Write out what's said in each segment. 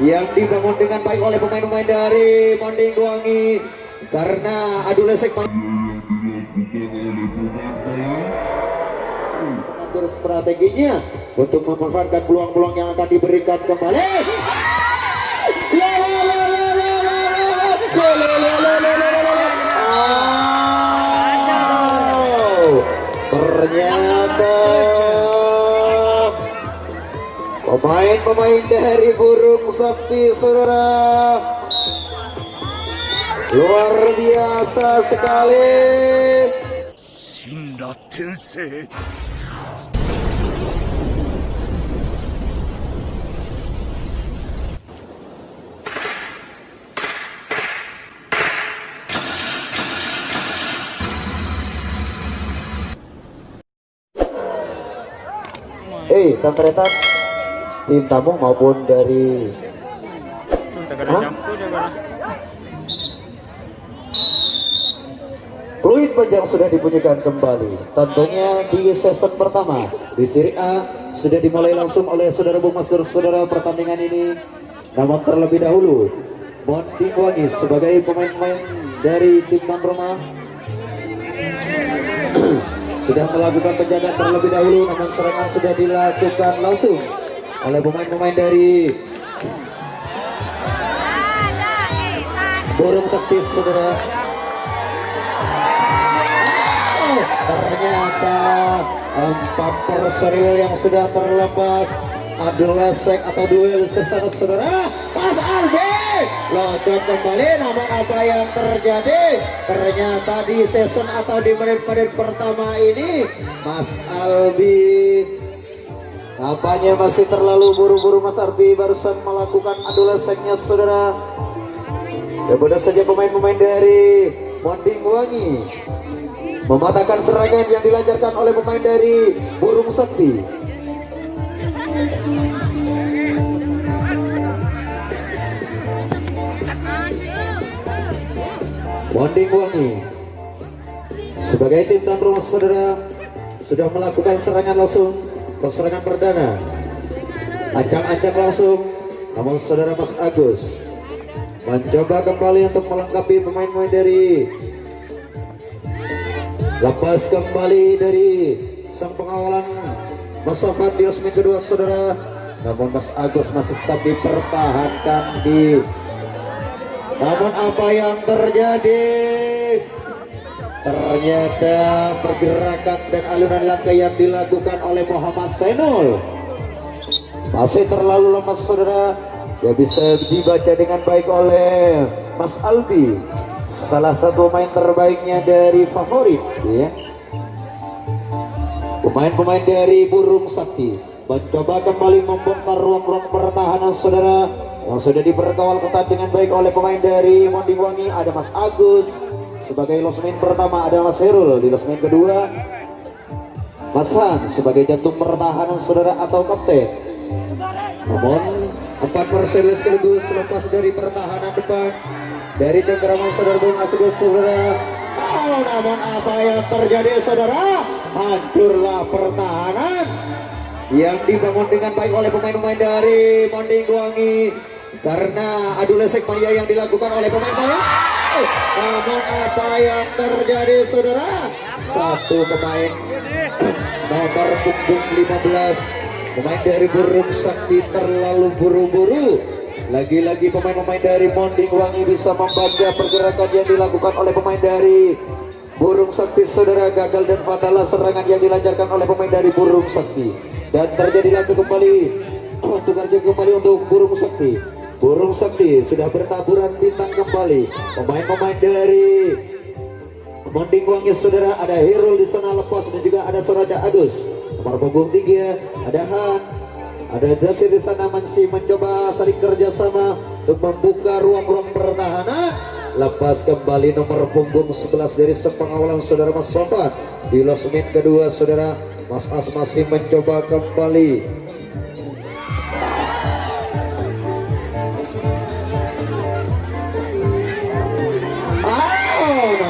yang dibangun dengan baik oleh pemain-pemain dari Monding Wangi karena adu lesek mengatur strateginya untuk memanfaatkan peluang-peluang yang akan diberikan kembali. Ternyata pemain-pemain dari Burung Sakti, saudara, luar biasa sekali. Shinra Tensei. Ternyata tim tamu maupun dari Fluid panjang sudah dibunyikan kembali. Tentunya di season pertama di Serie A sudah dimulai langsung oleh saudara Bung Master. Saudara, pertandingan ini namun terlebih dahulu Monding Wangi sebagai pemain-pemain dari tim tuan rumah sudah melakukan penjagaan terlebih dahulu, namun serangan sudah dilakukan langsung oleh pemain-pemain dari Burung Sakti, saudara. Ternyata 4 personil yang sudah terlepas adu lesek atau duel sesama, saudara. Mas Albi lotot kembali, namun apa yang terjadi? Ternyata di season atau di menit-menit pertama ini Mas Albi nampaknya masih terlalu buru-buru. Mas Albi barusan melakukan adu leseknya, saudara. Ya, mudah saja pemain-pemain dari Monding Wangi mematahkan serangan yang dilancarkan oleh pemain dari Burung Sakti. Monding Wangi sebagai tim tuan rumah, saudara, sudah melakukan serangan langsung ke serangan perdana. Ancang-ancang langsung, namun saudara Mas Agus mencoba kembali untuk melengkapi pemain-pemain dari lepas kembali dari sang pengawalan Mas Sofat di resmi kedua, saudara. Namun Mas Agus masih tetap dipertahankan di. Namun apa yang terjadi? Ternyata pergerakan dan alunan langkah yang dilakukan oleh Muhammad Zainul masih terlalu lemah, saudara. Ya, bisa dibaca dengan baik oleh Mas Albi, salah satu pemain terbaiknya dari favorit, ya. Pemain-pemain dari Burung Sakti mencoba kembali membongkar ruang-ruang pertahanan, saudara, yang sudah diberkawal ketat dengan baik oleh pemain dari Monding Wangi. Ada Mas Agus sebagai losmen pertama, ada Mas Herul di losmen kedua, Mas Han sebagai jantung pertahanan, saudara, atau kapten. Namun 4 personil sekaligus lepas dari pertahanan depan dari cengkeraman saudara Bung Agus, saudara. Namun apa yang terjadi, saudara? Hancurlah pertahanan yang dibangun dengan baik oleh pemain-pemain dari Monding Wangi karena adu lesek mania yang dilakukan oleh pemain-pemain. Namun apa yang terjadi, saudara? Satu pemain nomor punggung 15, pemain dari Burung Sakti terlalu buru-buru. Lagi-lagi pemain-pemain dari Monding Wangi bisa membaca pergerakan yang dilakukan oleh pemain dari Burung Sakti, saudara. Gagal dan fatal serangan yang dilancarkan oleh pemain dari Burung Sakti, dan terjadi lagi kembali untuk Burung Sakti. Burung Sakti sudah bertaburan bintang kembali. Pemain-pemain dari Monding Wangi, saudara, ada Hirul di sana lepas dan juga ada Soraja Agus. Nomor punggung 3 ada Han, ada Jasir di sana masih mencoba saling kerjasama untuk membuka ruang-ruang pertahanan. Lepas kembali nomor punggung 11 dari sepengawalan saudara Mas Sofat di losmen kedua, saudara. Mas As masih mencoba kembali.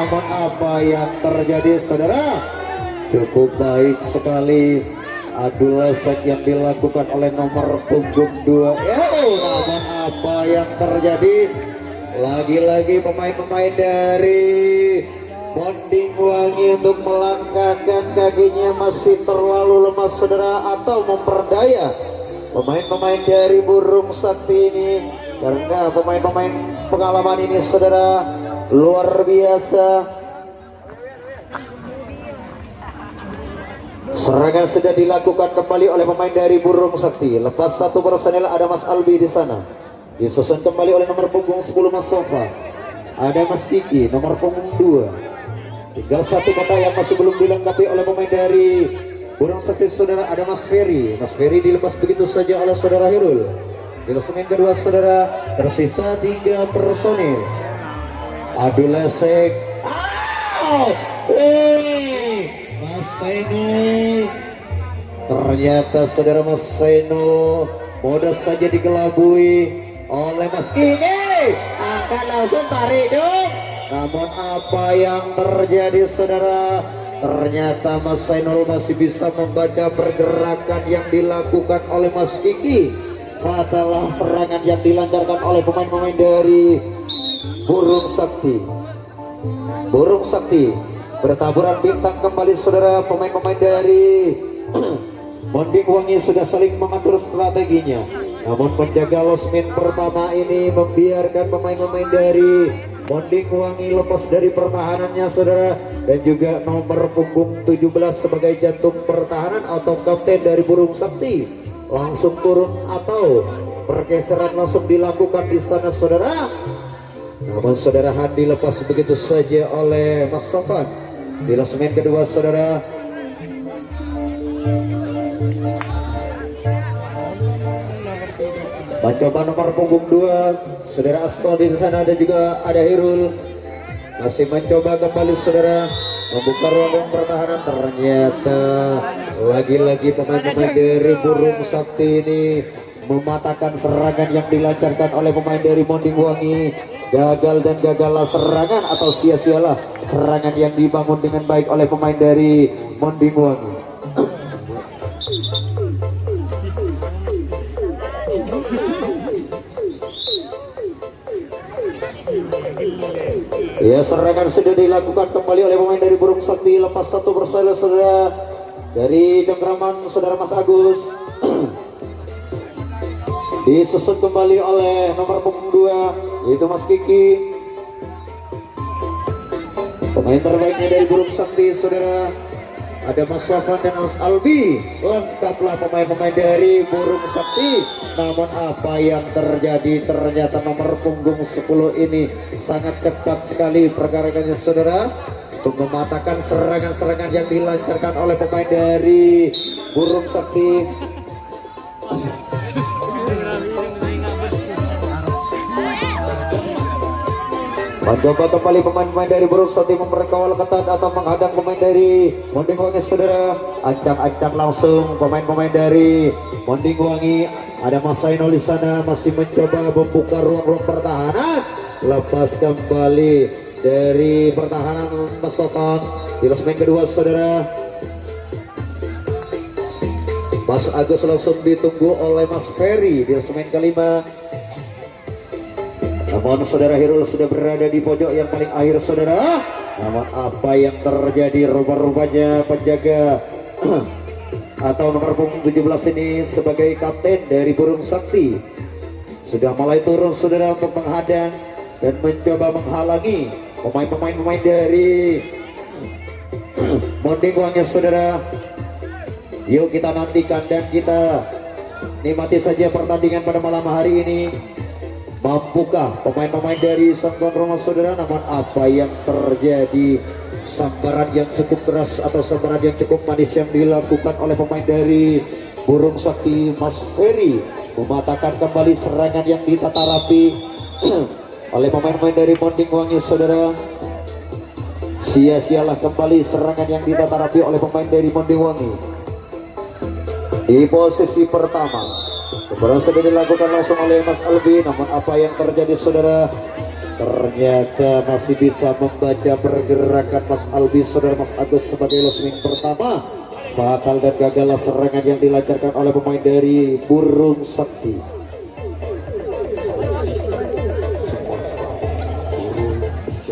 Namun apa yang terjadi, saudara? Cukup baik sekali adu lesek yang dilakukan oleh nomor punggung 2. namun apa yang terjadi? Lagi-lagi pemain-pemain dari Monding Wangi untuk melangkahkan kakinya masih terlalu lemas saudara, atau memperdaya pemain-pemain dari Burung Sakti ini, karena pemain-pemain pengalaman ini saudara luar biasa. Serangan sudah dilakukan kembali oleh pemain dari Burung Sakti. Lepas satu personel ada Mas Albi di sana. Disusun kembali oleh nomor punggung 10 Mas Sofa. Ada Mas Kiki nomor punggung 2. Tinggal satu kota yang masih belum dilengkapi oleh pemain dari Burung Sakti saudara, ada Mas Ferry. Mas Ferry dilepas begitu saja oleh saudara Hirul. Di klasemen kedua saudara tersisa 3 personil. Adu lesek. Mas Seno. Ternyata saudara Mas Seno mudah saja dikelabui oleh Mas Kiki. Akan langsung tarik dong. Namun apa yang terjadi saudara? Ternyata Mas Sainul masih bisa membaca pergerakan yang dilakukan oleh Mas Kiki. Fatalah serangan yang dilancarkan oleh pemain-pemain dari Burung Sakti. Burung Sakti bertaburan bintang kembali saudara. Pemain-pemain dari Monding Wangi sudah saling mengatur strateginya. Namun penjaga losmen pertama ini membiarkan pemain-pemain dari Monding Wangi lepas dari pertahanannya saudara, dan juga nomor punggung 17 sebagai jantung pertahanan atau kapten dari Burung Sakti langsung turun, atau pergeseran langsung dilakukan di sana saudara. Namun saudara Handi lepas begitu saja oleh Mas Sofan. Di klasemen kedua saudara mencoba nomor punggung 2 saudara Asto di sana, ada juga ada Hirul masih mencoba kembali saudara membuka ruang pertahanan. Ternyata lagi-lagi pemain-pemain dari Burung Sakti ini mematahkan serangan yang dilancarkan oleh pemain dari Monding Wangi. Gagal dan gagallah serangan, atau sia-sialah serangan yang dibangun dengan baik oleh pemain dari Monding Wangi. Ya, serangan sudah dilakukan kembali oleh pemain dari Burung Sakti. Lepas satu personil saudara dari cengkraman saudara Mas Agus. Disusun kembali oleh nomor punggung 2 yaitu Mas Kiki. Pemain terbaiknya dari Burung Sakti saudara ada Mas Sofan dan Mas Albi. Lengkaplah pemain-pemain dari Burung Sakti. Namun apa yang terjadi? Ternyata nomor punggung 10 ini sangat cepat sekali pergerakannya saudara untuk mematahkan serangan-serangan yang dilancarkan oleh pemain dari Burung Sakti. Mencoba kembali pemain-pemain dari Burung Sakti memperkawal ketat atau menghadang pemain dari Monding Wangi saudara. Ancam-ancam langsung pemain-pemain dari Monding Wangi. Ada Mas Sainul di sana masih mencoba membuka ruang-ruang pertahanan. Lepas kembali dari pertahanan Mas Sofan. Di klasemen kedua saudara Mas Agus langsung ditunggu oleh Mas Ferry di klasemen kelima. Namun saudara Hirul sudah berada di pojok yang paling akhir saudara. Namun apa yang terjadi? Rupa-rupanya penjaga atau nomor punggung 17 ini sebagai kapten dari Burung Sakti sudah mulai turun saudara untuk menghadang dan mencoba menghalangi pemain-pemain dari Monding Wangi saudara. Yuk kita nantikan dan kita nikmati saja pertandingan pada malam hari ini. Mampukah pemain-pemain dari Sangkon Roma saudara? Namun apa yang terjadi? Sambaran yang cukup keras atau sambaran yang cukup manis yang dilakukan oleh pemain dari Burung Sakti. Mas Ferry mematahkan kembali serangan yang ditata rapi oleh pemain-pemain dari Monding Wangi saudara. Sia-sialah kembali serangan yang ditata rapi oleh pemain dari Monding Wangi. Di posisi pertama kemudian sudah dilakukan langsung oleh Mas Albi. Namun apa yang terjadi saudara? Ternyata masih bisa membaca pergerakan Mas Albi saudara. Mas Agus sebagai losing pertama. Fatal dan gagallah serangan yang dilancarkan oleh pemain dari Burung Sakti.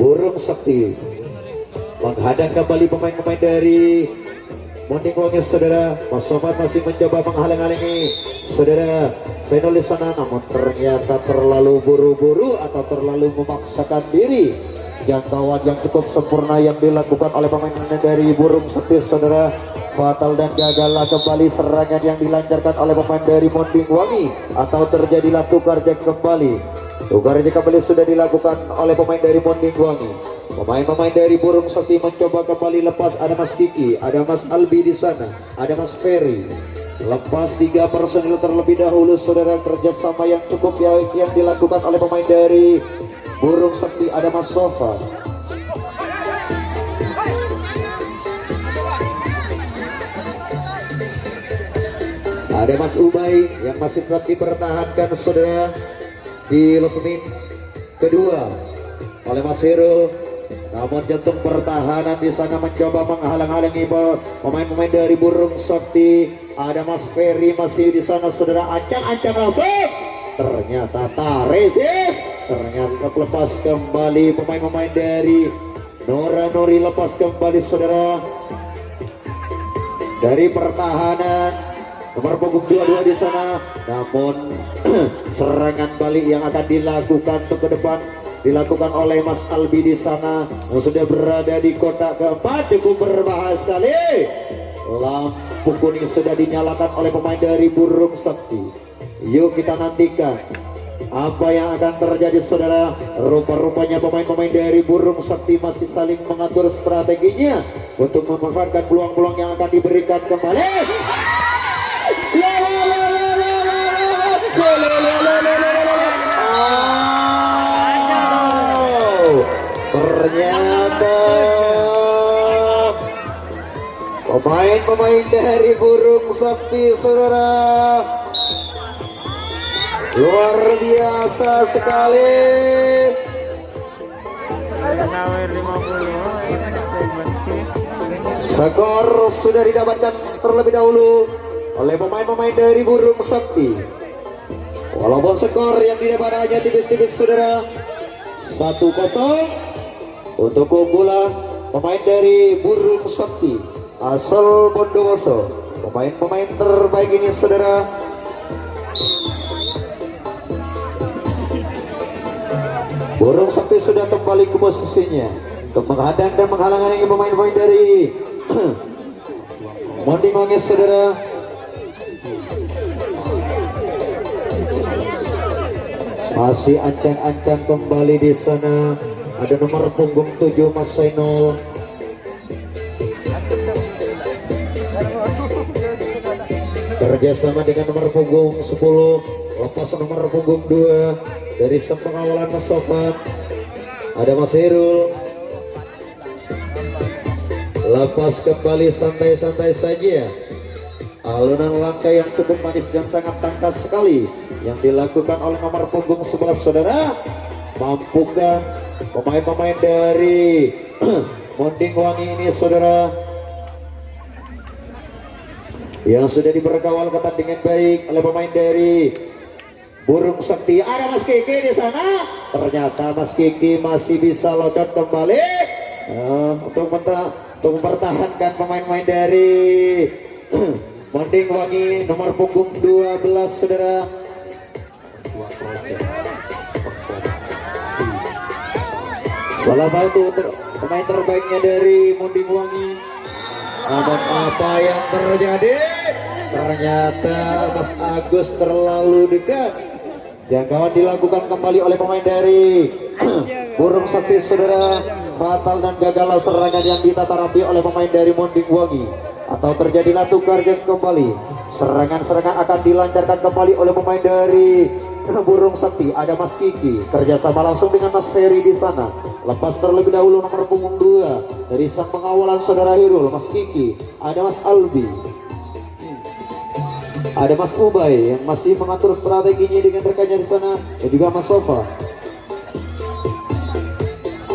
Burung Sakti menghadang kembali pemain-pemain dari Monding Wangi saudara. Mas Sofan masih mencoba menghalang-halangi saudara Zainul di sana, namun ternyata terlalu buru-buru atau terlalu memaksakan diri. Jangkauan yang cukup sempurna yang dilakukan oleh pemain dari Burung Sakti saudara, fatal dan gagallah kembali serangan yang dilancarkan oleh pemain dari Monding Wangi, atau terjadilah tukar jak kembali. Tukar jak kembali sudah dilakukan oleh pemain dari Monding Wangi. Pemain-pemain dari Burung Sakti mencoba kembali lepas. Ada Mas Kiki, ada Mas Albi di sana, ada Mas Ferry. Lepas 3 personil terlebih dahulu saudara, kerjasama yang cukup yang dilakukan oleh pemain dari Burung Sakti. Ada Mas Sofa, ada Mas Ubay yang masih tetap dipertahankan saudara di losemen kedua oleh Mas Herul. Namun jantung pertahanan di sana mencoba menghalang-halangi pemain-pemain dari Burung Sakti. Ada Mas Ferry masih di sana saudara, ancang-ancang langsung. Ternyata taresis. Ternyata lepas kembali pemain-pemain dari Nora Nori, lepas kembali saudara dari pertahanan nomor punggung 22 di sana. Namun serangan balik yang akan dilakukan untuk ke depan dilakukan oleh Mas Albi di sana yang sudah berada di kotak keempat. Cukup berbahaya sekali. Lampu kuning sudah dinyalakan oleh pemain dari Burung Sakti. Yuk kita nantikan apa yang akan terjadi saudara. Rupa-rupanya pemain-pemain dari Burung Sakti masih saling mengatur strateginya untuk memanfaatkan peluang-peluang yang akan diberikan kembali. Ternyata pemain-pemain dari Burung Sakti saudara luar biasa sekali. Skor sudah didapatkan terlebih dahulu oleh pemain-pemain dari Burung Sakti. Walaupun skor yang didapat hanya tipis-tipis saudara, 1-0 untuk keunggulan pemain dari Burung Sakti asal Bondowoso. Pemain-pemain terbaik ini saudara Burung Sakti sudah kembali ke posisinya untuk menghadang dan menghalang-halangi pemain-pemain dari Monding Wangi saudara. Masih ancang-ancang kembali di sana. Ada nomor punggung 7 Mas Zainul. Kerjasama dengan nomor punggung 10. Lepas nomor punggung 2 dari sang pengawalan Mas Sofan. Ada Mas Herul. Lepas kembali santai-santai saja. Alunan langkah yang cukup manis dan sangat tangkas sekali yang dilakukan oleh nomor punggung 11 saudara. Mampukah pemain-pemain dari Monding Wangi ini saudara yang sudah diberkawal ketat dengan baik oleh pemain dari Burung Sakti. Ada Mas Kiki di sana. Ternyata Mas Kiki masih bisa loncat kembali untuk mempertahankan pemain-pemain dari Monding Wangi nomor punggung 12 saudara. Salah satu pemain terbaiknya dari Monding Wangi. Namun apa yang terjadi? Ternyata Mas Agus terlalu dekat. Jangkauan dilakukan kembali oleh pemain dari Burung Sakti saudara. Fatal dan gagal serangan yang ditata rapi oleh pemain dari Monding Wangi, atau terjadilah tukar jam kembali. Serangan-serangan akan dilancarkan kembali oleh pemain dari Burung Sakti. Ada Mas Kiki kerjasama langsung dengan Mas Ferry di sana. Lepas terlebih dahulu nomor punggung 2 dari sang pengawalan saudara Hirul, Mas Kiki. Ada Mas Albi, ada Mas Ubay yang masih mengatur strateginya dengan rekannya di sana, dan juga Mas Sofa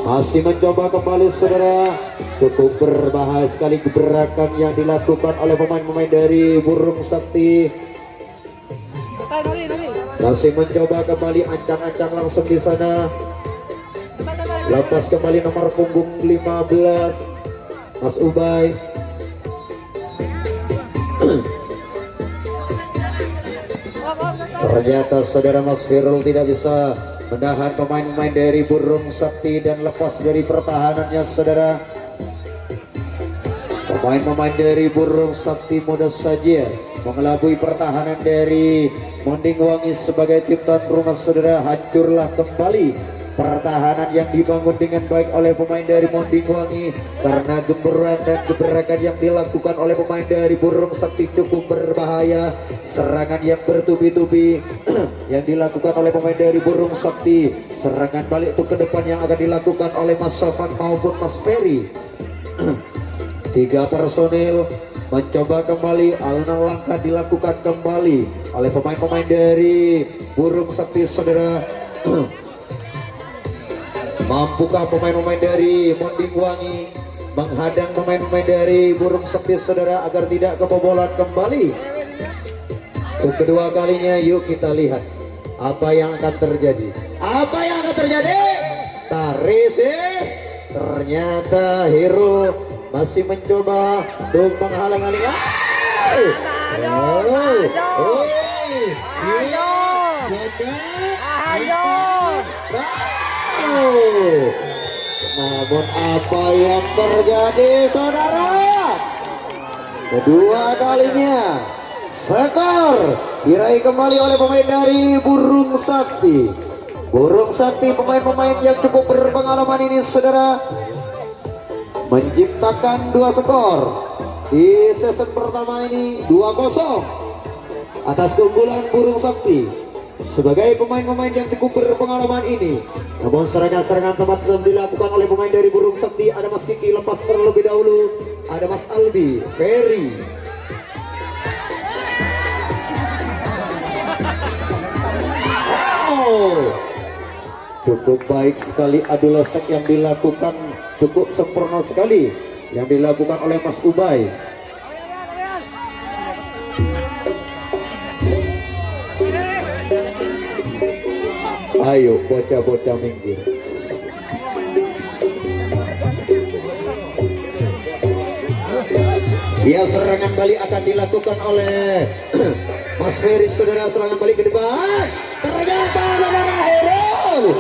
masih mencoba kembali saudara. Cukup berbahaya sekali gebrakan yang dilakukan oleh pemain-pemain dari Burung Sakti. Masih mencoba kembali ancang-ancang langsung di sana. Lepas kembali nomor punggung 15 Mas Ubay. Ternyata saudara Mas Firul tidak bisa menahan pemain-pemain dari Burung Sakti dan lepas dari pertahanannya saudara. Pemain-pemain dari Burung Sakti mudah saja mengelabui pertahanan dari Monding Wangi sebagai tim tuan rumah saudara. Hancurlah kembali pertahanan yang dibangun dengan baik oleh pemain dari Monding Wangi, karena gemburuan dan gebrakan yang dilakukan oleh pemain dari Burung Sakti cukup berbahaya. Serangan yang bertubi-tubi yang dilakukan oleh pemain dari Burung Sakti, serangan balik itu ke depan yang akan dilakukan oleh Mas Sofan maupun Mas Ferry. 3 personil mencoba kembali, alur langkah dilakukan kembali oleh pemain-pemain dari Burung Sakti saudara. Mampukah pemain-pemain dari Monding Wangi menghadang pemain-pemain dari Burung Sakti saudara agar tidak kebobolan kembali? Untuk kedua kalinya, yuk kita lihat apa yang akan terjadi. Apa yang akan terjadi? Tarisis, ternyata Hirul masih mencoba untuk menghalang-halangi. Namun apa yang terjadi saudara? Kedua kalinya skor diraih kembali oleh pemain dari Burung Sakti. Burung Sakti pemain-pemain yang cukup berpengalaman ini saudara menciptakan 2 skor di season pertama ini, 2-0 atas keunggulan Burung Sakti. Sebagai pemain-pemain yang cukup berpengalaman ini, namun serangan-serangan tepat dilakukan oleh pemain dari Burung Sakti. Ada Mas Kiki lepas terlebih dahulu, ada Mas Albi, Ferry. Cukup baik sekali adu lesek yang dilakukan, cukup sempurna sekali yang dilakukan oleh Mas Ubay. Ayo bocah-bocah minggir. Ya, serangan balik akan dilakukan oleh Mas Ferry saudara. Serangan balik ke depan, ternyata saudara Herul.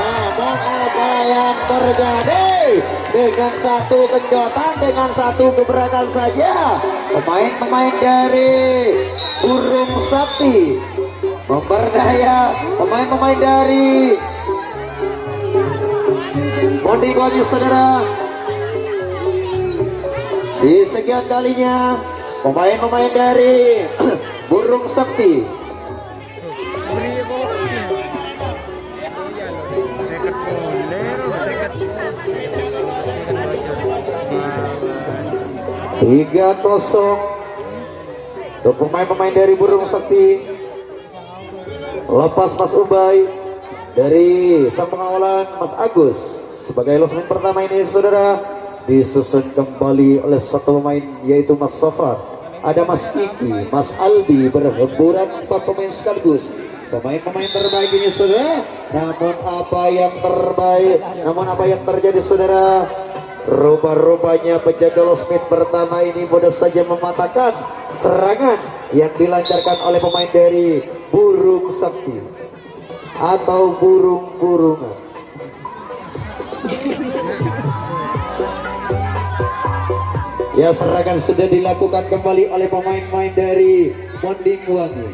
Namun apa yang terjadi? Dengan satu kenjotan, dengan satu gebrakan saja, pemain-pemain dari Burung Sakti memperdaya pemain-pemain dari Monding Wangi saudara. Di sekian kalinya pemain-pemain dari Burung Sakti tiga kosong untuk pemain-pemain dari Burung Sakti. Lepas Mas Ubay dari sang pengawalan Mas Agus sebagai losmen pertama ini saudara, disusun kembali oleh satu pemain yaitu Mas Sofar. Ada Mas Kiki, Mas Albi, berhemburan 4 pemain sekaligus. Pemain-pemain terbaik ini saudara. Namun apa yang terjadi saudara? Rupa-rupanya penjaga losmen pertama ini mudah saja mematahkan serangan yang dilancarkan oleh pemain dari Burung Sakti atau burung-burungan. Ya, serangan sudah dilakukan kembali oleh pemain-pemain dari Monding Wangi.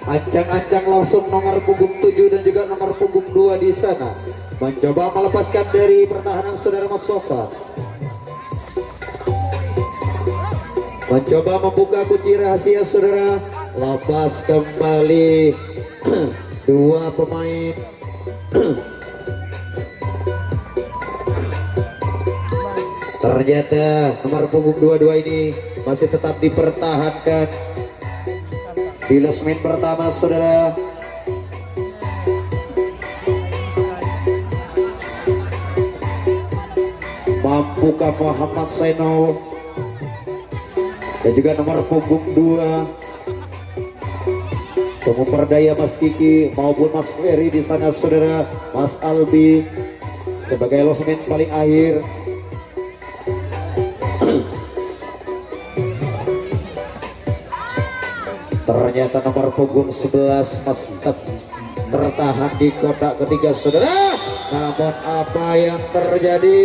Ancang-ancang langsung nomor punggung 7 dan juga nomor punggung 2 di sana mencoba melepaskan dari pertahanan saudara Mas Sofan. Mencoba membuka kunci rahasia saudara. Lepas kembali 2 pemain. Ternyata nomor punggung 22 ini masih tetap dipertahankan di losmen pertama saudara. Mampukah Muhammad Seno dan juga nomor punggung 2 Memperdaya Mas Kiki maupun Mas Ferry di sana saudara, Mas Albi sebagai losemen paling akhir. Ternyata nomor punggung 11 Mas Tep tertahan di kotak ketiga saudara. Namun apa yang terjadi?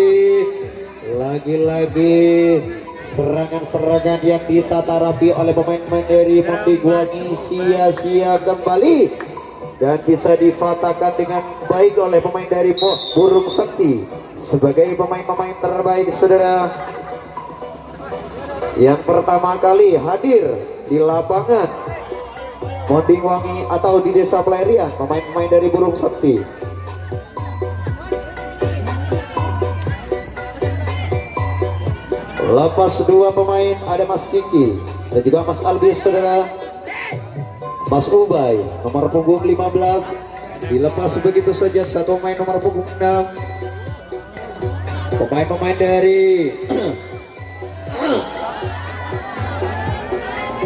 Lagi-lagi serangan-serangan yang ditata rapi oleh pemain-pemain dari Mondingwangi sia-sia kembali dan bisa difatakan dengan baik oleh pemain dari Burung Sakti sebagai pemain-pemain terbaik saudara yang pertama kali hadir di lapangan Mondingwangi atau di Desa Pelarian, pemain-pemain dari Burung Sakti. Lepas dua pemain ada Mas Kiki dan juga Mas Albi saudara. Mas Ubay nomor punggung 15 dilepas begitu saja satu pemain nomor punggung 6. Pemain-pemain dari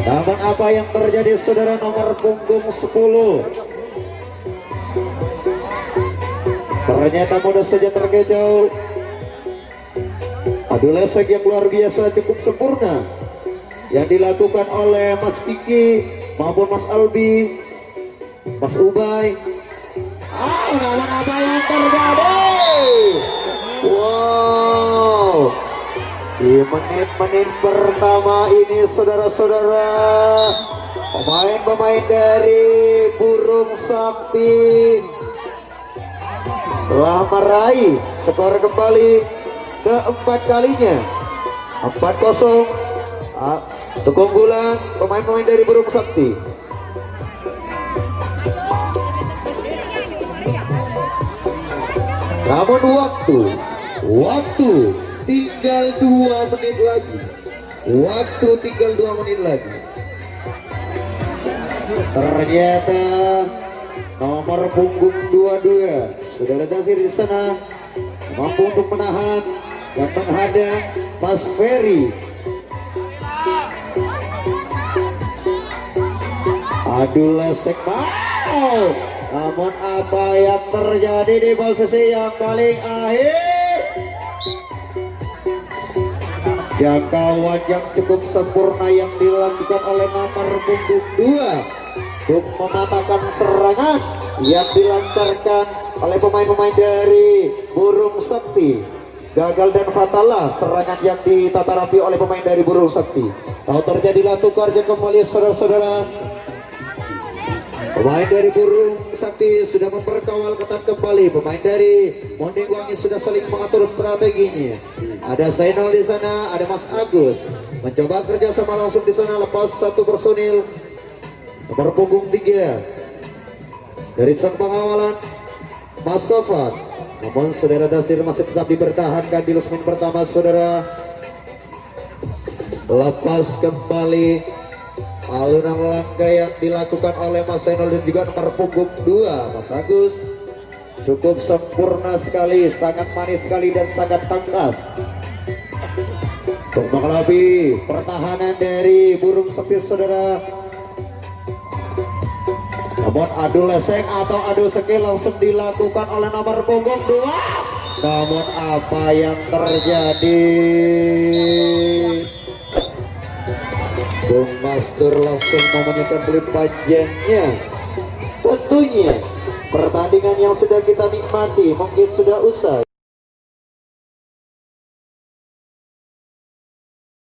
namun apa yang terjadi saudara, nomor punggung 10 ternyata mudah saja terkecoh. Adu lesek yang luar biasa cukup sempurna yang dilakukan oleh Mas Kiki maupun Mas Albi, Mas Ubay. Namun apa yang terjadi? Wow, di menit-menit pertama ini saudara-saudara, pemain-pemain dari Burung Sakti telah meraih skor kembali keempat kalinya, 4-0 untuk keunggulan pemain-pemain dari Burung Sakti. Namun waktu tinggal 2 menit lagi, ternyata nomor punggung 22 saudara Dasir di sana mampu untuk menahan dan menghadang Mas Ferry. Adu lesek mau, namun apa yang terjadi di posisi yang paling akhir? Jangkauan yang cukup sempurna yang dilakukan oleh nomor punggung 2 untuk mematahkan serangan yang dilancarkan oleh pemain-pemain dari Burung Sakti. Gagal dan fatallah serangan yang ditata rapi oleh pemain dari Burung Sakti. Kalau terjadilah tukar jam kembali saudara-saudara. Pemain dari Burung Sakti sudah memperkawal ketat kembali. Pemain dari Mondingwangi sudah saling mengatur strateginya. Ada Zainal di sana, ada Mas Agus mencoba kerjasama langsung di sana. Lepas satu personil nomor punggung 3 dari sang pengawalan Mas Sofan. Namun saudara Dasir masih tetap dipertahankan di losemen pertama saudara. Lepas kembali alunan langkah yang dilakukan oleh Mas Zainal dan juga nomor punggung 2 Mas Agus cukup sempurna sekali, sangat manis sekali dan sangat tangkas untuk mengelabui pertahanan dari Burung Sakti saudara. Namun adu leseng atau adu skill langsung dilakukan oleh nomor punggung 2. Namun apa yang terjadi? Bung Mastur langsung memenangkan beli panjangnya. Tentunya pertandingan yang sudah kita nikmati mungkin sudah usai.